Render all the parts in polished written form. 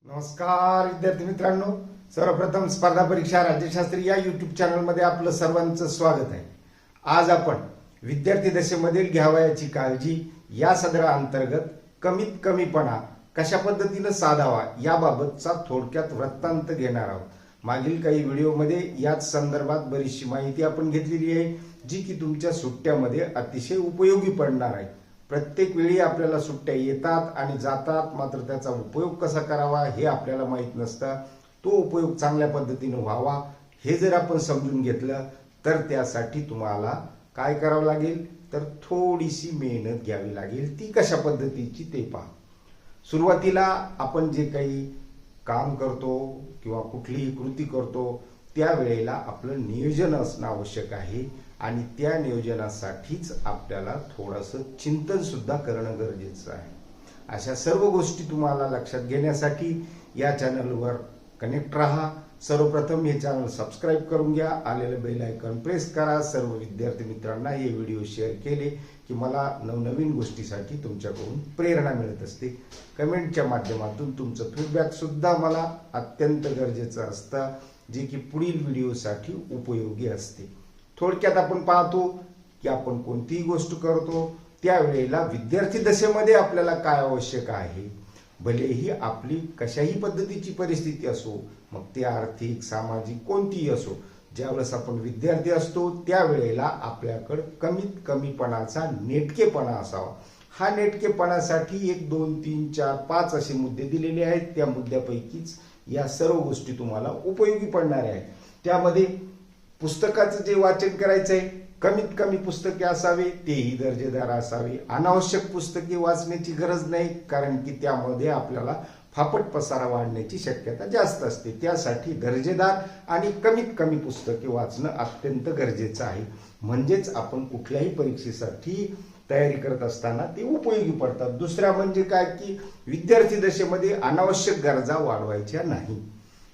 नमस्कार विद्यार्थी मित्रांनो, सर्वप्रथम स्पर्धा परीक्षा राज्यशास्त्री या युट्यूब चॅनलमध्ये आपलं सर्वांचं स्वागत आहे। आज आपण विद्यार्थी दशेमधील घ्यावयाची काळजी या सदराअंतर्गत कमीत कमीपणा कशा पद्धतीने साधावा याबाबतचा थोडक्यात वृत्तांत घेणार आहोत। मागील काही व्हिडिओमध्ये याच संदर्भात बरीचशी माहिती आपण घेतलेली आहे, जी की तुमच्या सुट्ट्यामध्ये अतिशय उपयोगी पडणार आहे। प्रत्येक वेळी आपल्याला सुट्ट्या येतात आणि जातात, मात्र त्याचा उपयोग कसा करावा हे आपल्याला माहित नसतं। तो उपयोग चांगल्या पद्धतीने व्हावा हे जर आपण समजून घेतलं तर त्यासाठी तुम्हाला काय करावं लागेल, तर थोडीशी मेहनत घ्यावी लागेल। ती कशा पद्धतीची ते पहा। सुरुवातीला आपण जे काही काम करतो किंवा कुठलीही कृती करतो त्यावेळेला आपलं नियोजन असणं आवश्यक आहे आणि त्या नियोजनासाठीच आपल्याला थोडंसं चिंतन सुद्धा करणं गरजेचं आहे। अशा सर्व गोष्टी तुम्हाला लक्षात घेण्यासाठी या चॅनलवर कनेक्ट राहा। सर्वप्रथम हे चॅनल सबस्क्राइब करून घ्या, आलेलं बेल आयकॉन प्रेस करा। सर्व विद्यार्थी मित्रांना हे व्हिडिओ शेअर केले की मला नवनवीन गोष्टीसाठी तुमच्याकडून प्रेरणा मिळत असते। कमेंटच्या माध्यमातून तुमचं फीडबॅक सुद्धा मला अत्यंत गरजेचं असतं, जे की पुढील व्हिडिओसाठी उपयोगी असते। थोडक्यात आपण पाहतो की आपण कोणतीही गोष्ट करतो त्यावेळेला विद्यार्थी दशेमध्ये आपल्याला काय आवश्यक आहे। भलेही आपली कशाही पद्धतीची परिस्थिती असो, मग ती आर्थिक सामाजिक कोणतीही असो, ज्यावेळेस आपण विद्यार्थी असतो त्यावेळेला आपल्याकडे कमीत कमीपणाचा नेटकेपणा असावा। हा नेटकेपणासाठी 1 2 3 4 5 असे मुद्दे दिलेले आहेत। त्या मुद्द्यापैकीच या सर्व गोष्टी तुम्हाला उपयोगी पडणार आहेत। त्यामध्ये पुस्तकाचं जे वाचन करायचंय, कमीत कमी पुस्तके असावे, तेही दर्जेदार असावे। अनावश्यक पुस्तके वाचण्याची गरज नाही, कारण की त्यामध्ये आपल्याला फापट पसारा वाढण्याची शक्यता जास्त असते। त्यासाठी दर्जेदार आणि कमीत कमी पुस्तके वाचणं अत्यंत गरजेचं आहे। म्हणजेच आपण कुठल्याही परीक्षेसाठी तयारी करत असताना ते उपयोगी पडतात। दुसरा म्हणजे काय की विद्यार्थी दशेमध्ये अनावश्यक गरजा वाढवायच्या नाही।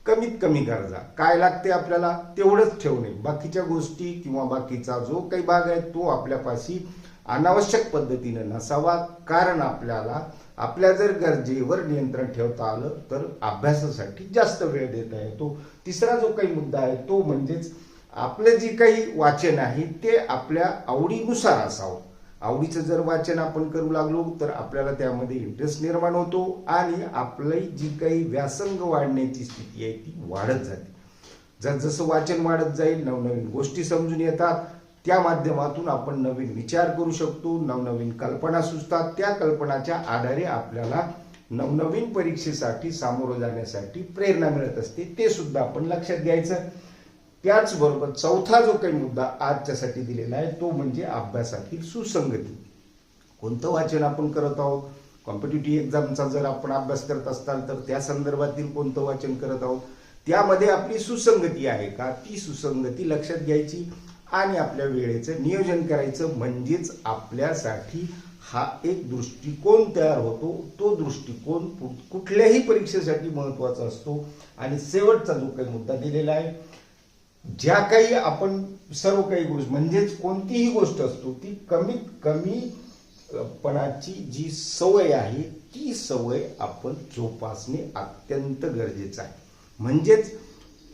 कमीत कमी गरजा काय लागते आपल्याला तेवढंच ठेवणे। बाकीच्या गोष्टी किंवा बाकीचा जो काही भाग आहे तो आपल्यापाशी अनावश्यक पद्धतीने नसावा, कारण आपल्याला आपल्या जर गरजेवर नियंत्रण ठेवता आलं तर अभ्यासासाठी जास्त वेळ देता येतो। तिसरा जो काही मुद्दा आहे तो म्हणजेच आपलं जे काही वाचन आहे ते आपल्या आवडीनुसार असावं। आवडीचं जर वाचन आपण करू लागलो तर आपल्याला त्यामध्ये इंटरेस्ट निर्माण होतो आणि आपली जी काही व्यासंग वाढण्याची स्थिती आहे ती वाढत जाते। जसं वाचन वाढत जाईल नवनवीन गोष्टी समजून येतात, त्या माध्यमातून आपण नवीन विचार करू शकतो, नवनवीन कल्पना सुचतात। त्या कल्पनाच्या आधारे आपल्याला नवनवीन परीक्षेसाठी सामोरं जाण्यासाठी प्रेरणा मिळत असते। ते सुद्धा आपण लक्षात घ्यायचं। त्याचबरोबर चौथा जो काही मुद्दा आजच्यासाठी दिलेला आहे तो म्हणजे अभ्यासातील सुसंगती। कोणतं वाचन आपण करत आहोत, कॉम्पिटिटिव्ह एक्झामचा जर आपण अभ्यास करत असाल तर त्या संदर्भातील कोणतं वाचन करत आहोत, त्यामध्ये आपली सुसंगती आहे का, ती सुसंगती लक्षात घ्यायची आणि आपल्या वेळेचं नियोजन करायचं। म्हणजेच आपल्यासाठी हा एक दृष्टिकोन तयार होतो। तो दृष्टिकोन कुठल्याही परीक्षेसाठी महत्वाचा असतो। आणि शेवटचा जो काही मुद्दा दिलेला आहे, ज्या काही आपण सर्व काही गोष्टी म्हणजेच कोणतीही गोष्ट असतो ती कमीत कमी पणाची जी सवय आहे ती सवय आपण जोपासणे अत्यंत गरजेचं आहे। म्हणजेच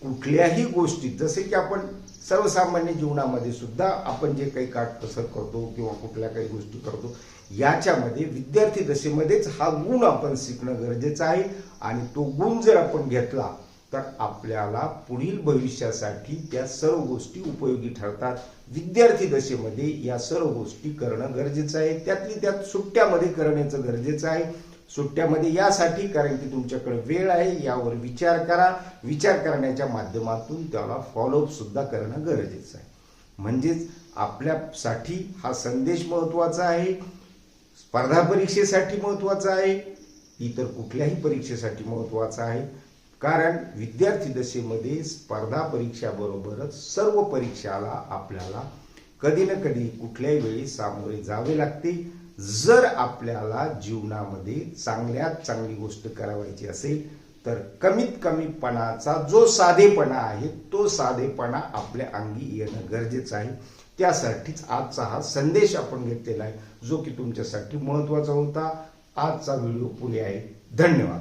कुठल्याही गोष्टीत जसे की आपण सर्वसामान्य जीवनामध्ये सुद्धा आपण जे काही काटकसर करतो किंवा कुठल्या काही गोष्टी करतो, याच्यामध्ये विद्यार्थी दशेमध्येच हा गुण आपण शिकणं गरजेचं आहे। आणि तो गुण जर आपण घेतला तर आपल्याला पुढील भविष्यासाठी त्या सर्व गोष्टी उपयोगी ठरतात। विद्यार्थी दशेमध्ये या सर्व गोष्टी करणं गरजेचं आहे। त्यातली त्यात सुट्ट्यामध्ये करण्याचं गरजेचं आहे। सुट्ट्यामध्ये यासाठी कारण की तुमच्याकडे वेळ आहे, यावर विचार करा। विचार करण्याच्या माध्यमातून त्याला फॉलोअप सुद्धा करणं गरजेचं आहे। म्हणजेच आपल्यासाठी हा संदेश महत्वाचा आहे, स्पर्धा परीक्षेसाठी महत्वाचा आहे, इतर कुठल्याही परीक्षेसाठी महत्वाचा आहे। कारण विद्यार्थी दशेमध्ये स्पर्धा परीक्षाबरोबरच सर्व परीक्षाला आपल्याला कधी ना कधी कुठल्याही वेळी सामोरे जावे लागते। जर आपल्याला जीवनामध्ये चांगल्यात चांगली गोष्ट करायची असेल तर कमीत कमीपणाचा जो साधेपणा आहे तो साधेपणा आपल्या अंगी येणं गरजेचं आहे। त्यासाठीच आजचा हा संदेश आपण घेतलेला आहे, जो की तुमच्यासाठी महत्वाचा होता। आजचा व्हिडिओ पुरे आहे। धन्यवाद।